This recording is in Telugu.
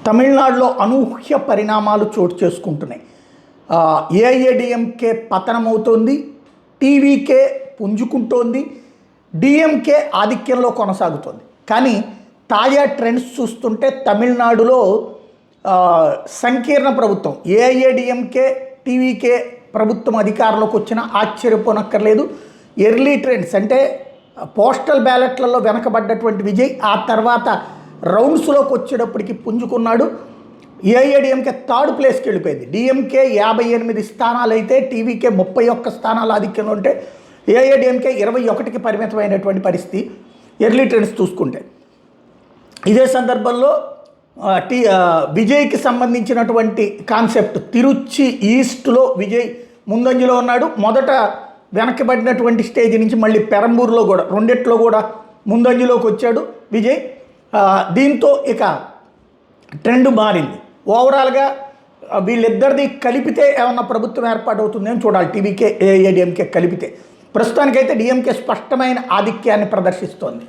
తమిళనాడులో అనూహ్య పరిణామాలు చోటు చేసుకుంటున్నాయి. ఏఐఏడిఎంకే పతనమవుతోంది, టీవీకే పుంజుకుంటోంది, డిఎంకే ఆధిక్యంలో కొనసాగుతోంది. కానీ తాజా ట్రెండ్స్ చూస్తుంటే తమిళనాడులో సంకీర్ణ ప్రభుత్వం ఏఐఏడిఎంకే టీవీకే ప్రభుత్వం అధికారంలోకి వచ్చినా ఆశ్చర్యపోనక్కర్లేదు. ఎర్లీ ట్రెండ్స్ అంటే పోస్టల్ బ్యాలెట్లలో వెనకబడ్డటువంటి విజయ్ ఆ తర్వాత రౌండ్స్లోకి వచ్చేటప్పటికి పుంజుకున్నాడు. ఏఐఏడిఎంకే థర్డ్ ప్లేస్కి వెళ్ళిపోయింది. డిఎంకే 58 స్థానాలు అయితే టీవీకే 31 స్థానాల ఆధిక్యంలో ఉంటే ఏఐఏడిఎంకే 21కి పరిమితమైనటువంటి పరిస్థితి ఎర్లీ ట్రెండ్స్ చూసుకుంటే. ఇదే సందర్భంలో విజయ్కి సంబంధించినటువంటి కాన్సెప్ట్ తిరుచి ఈస్ట్లో విజయ్ ముందంజలో ఉన్నాడు. మొదట వెనకబడినటువంటి స్టేజ్ నుంచి మళ్ళీ పెరంబూరులో కూడా రెండిట్లో కూడా ముందంజలోకి వచ్చాడు విజయ్. దీంతో ఇక ట్రెండ్ మారింది. ఓవరాల్గా వీళ్ళిద్దరిది కలిపితే ఏమన్నా ప్రభుత్వం ఏర్పాటు అవుతుందని చూడాలి. టీవీకే ఏఐఏడిఎంకే కలిపితే. ప్రస్తుతానికైతే డిఎంకే స్పష్టమైన ఆధిక్యాన్ని ప్రదర్శిస్తోంది.